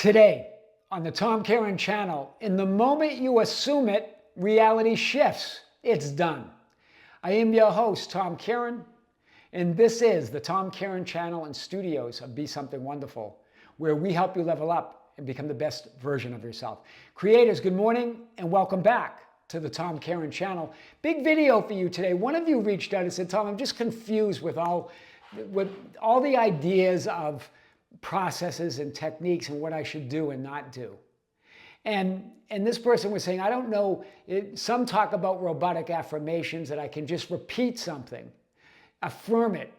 Today, on the Tom Kearin Channel, in the moment you assume it, reality shifts. It's done. I am your host, Tom Kearin, and this is the Tom Kearin Channel and studios of Be Something Wonderful, where we help you level up and become the best version of yourself. Creators, good morning and welcome back to the Tom Kearin Channel. Big video for you today. One of you reached out and said, Tom, I'm just confused with all the ideas of processes and techniques and what I should do and not do. And this person was saying, I don't know, some talk about robotic affirmations, that I can just repeat something, affirm it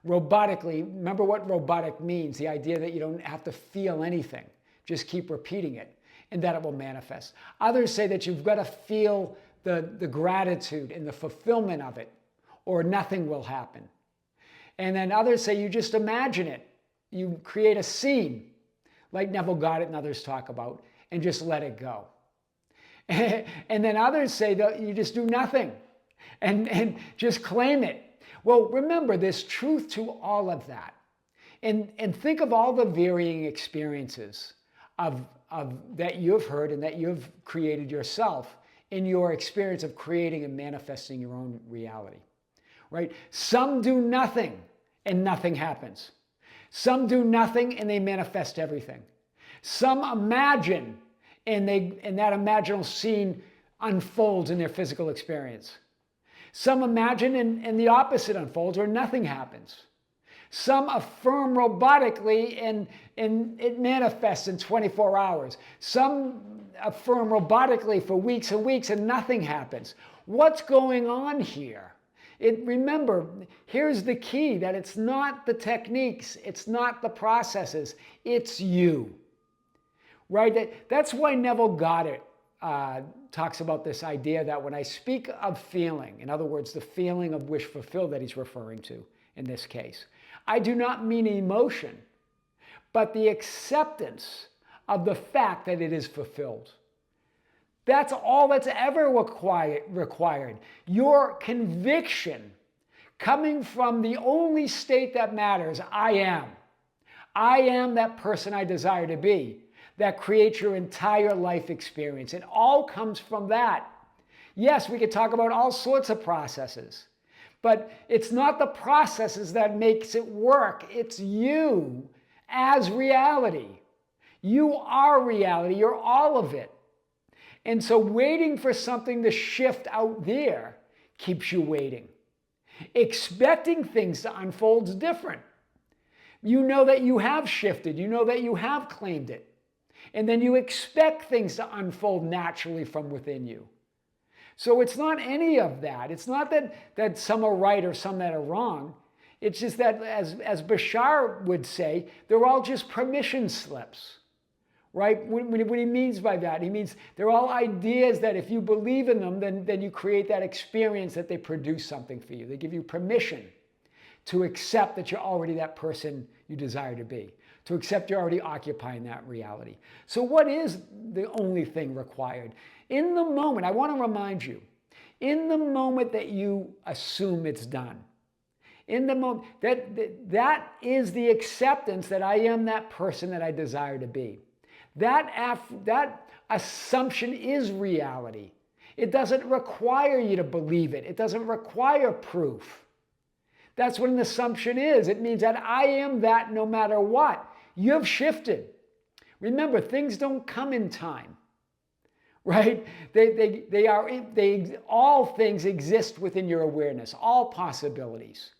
robotically. Remember what robotic means, the idea that you don't have to feel anything, just keep repeating it, and that it will manifest. Others say that you've got to feel the gratitude and the fulfillment of it, or nothing will happen. And then others say you just imagine it. You create a scene, like Neville, Goddard, and others talk about, and just let it go. And then others say that you just do nothing and just claim it. Well, remember, there's truth to all of that. And think of all the varying experiences of that you've heard and that you've created yourself in your experience of creating and manifesting your own reality, right? Some do nothing and nothing happens. Some do nothing and they manifest everything. Some imagine and that imaginal scene unfolds in their physical experience. Some imagine and the opposite unfolds, or nothing happens. Some affirm robotically and it manifests in 24 hours. Some affirm robotically for weeks and weeks and nothing happens. What's going on here? Remember, here's the key, that it's not the techniques, it's not the processes, it's you. Right? That's why Neville Goddard talks about this idea that when I speak of feeling, in other words, the feeling of wish fulfilled that he's referring to in this case, I do not mean emotion, but the acceptance of the fact that it is fulfilled. That's all that's ever required. Your conviction coming from the only state that matters, I am. I am that person I desire to be. That creates your entire life experience. It all comes from that. Yes, we could talk about all sorts of processes, but it's not the processes that makes it work. It's you as reality. You are reality. You're all of it. And so waiting for something to shift out there keeps you waiting. Expecting things to unfold is different. You know that you have shifted. You know that you have claimed it. And then you expect things to unfold naturally from within you. So it's not any of that. It's not that some are right or some that are wrong. It's just that, as Bashar would say, they're all just permission slips. Right? What he means by that, he means they're all ideas that if you believe in them, then you create that experience that they produce something for you. They give you permission to accept that you're already that person you desire to be, to accept you're already occupying that reality. So what is the only thing required? In the moment, I want to remind you, in the moment that you assume it's done, in the moment, that is the acceptance that I am that person that I desire to be. That assumption is reality. It doesn't require you to believe it. It doesn't require proof. That's what an assumption is. It means that I am that no matter what. You've shifted. Remember, things don't come in time, right? All things exist within your awareness, all possibilities.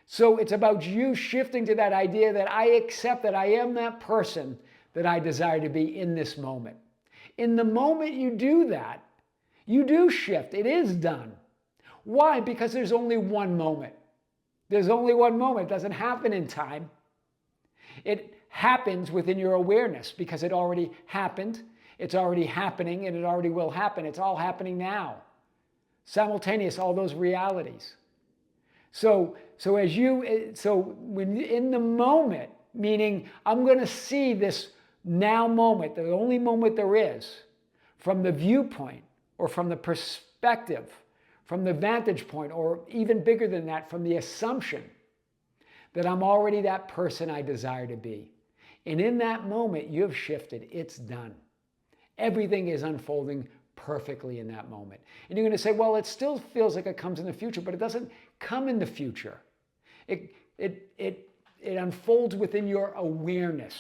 So it's about you shifting to that idea that I accept that I am that person that I desire to be in this moment. In the moment you do that, you do shift. It is done. Why? Because there's only one moment. There's only one moment. It doesn't happen in time. It happens within your awareness because it already happened, it's already happening, and it already will happen. It's all happening now. Simultaneous, all those realities. So when in the moment, meaning I'm going to see this now moment, the only moment there is, from the viewpoint or from the perspective, from the vantage point, or even bigger than that, from the assumption that I'm already that person I desire to be. And in that moment, you've shifted. It's done. Everything is unfolding perfectly in that moment. And you're going to say, well, it still feels like it comes in the future, but it doesn't come in the future. It unfolds within your awareness,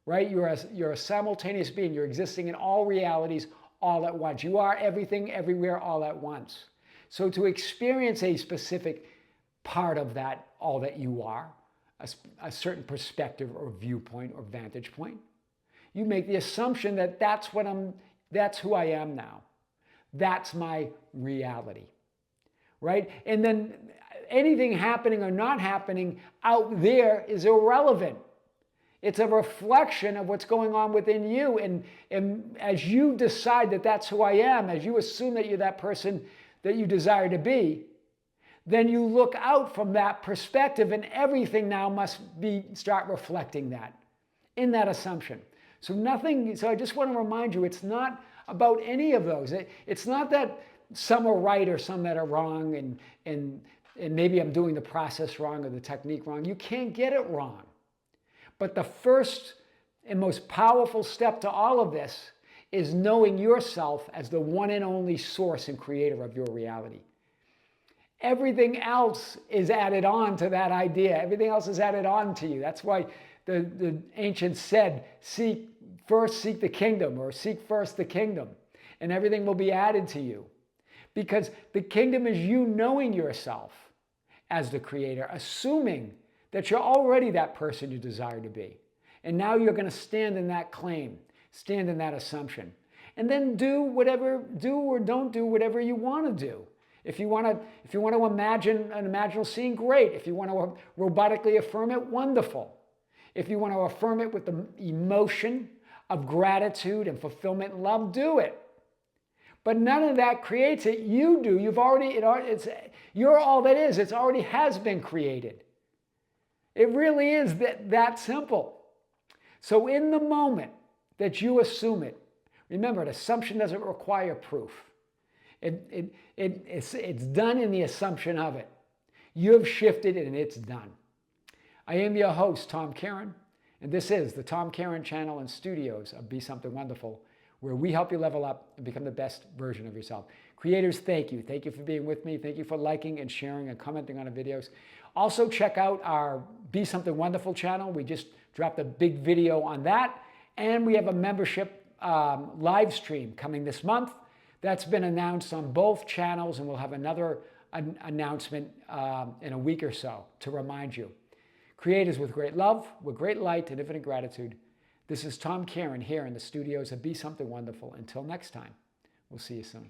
right? You're a simultaneous being. You're existing in all realities all at once. You are everything, everywhere, all at once. So to experience a specific part of that, all that you are, a certain perspective or viewpoint or vantage point, you make the assumption that that's who I am now. That's my reality, right? And then anything happening or not happening out there is irrelevant. It's a reflection of what's going on within you. And as you decide that that's who I am, as you assume that you're that person that you desire to be, then you look out from that perspective, and everything now must start reflecting that in that assumption. So I just want to remind you, it's not about any of those. It's not that some are right or some that are wrong, and maybe I'm doing the process wrong or the technique wrong. You can't get it wrong. But the first and most powerful step to all of this is knowing yourself as the one and only source and creator of your reality. Everything else is added on to that idea. Everything else is added on to you. That's why the ancients said, seek the kingdom, or seek first the kingdom, and everything will be added to you. Because the kingdom is you knowing yourself as the creator, assuming that you're already that person you desire to be. And now you're going to stand in that claim, stand in that assumption, and then do or don't do whatever you want to do. If you want to imagine an imaginal scene, great. If you want to robotically affirm it, wonderful. If you want to affirm it with the emotion of gratitude and fulfillment and love, do it. But none of that creates it. You do. You're all that is. It already has been created. It really is that simple. So in the moment that you assume it, remember, an assumption doesn't require proof. It's done in the assumption of it. You've shifted and it's done. I am your host, Tom Kearin, and this is the Tom Kearin Channel and studios of Be Something Wonderful, where we help you level up and become the best version of yourself. Creators, thank you. Thank you for being with me. Thank you for liking and sharing and commenting on the videos. Also, check out our Be Something Wonderful channel. We just dropped a big video on that. And we have a membership live stream coming this month. That's been announced on both channels, and we'll have another announcement in a week or so to remind you. Creators, with great love, with great light and infinite gratitude, this is Tom Kearin here in the studios of Be Something Wonderful. Until next time, we'll see you soon.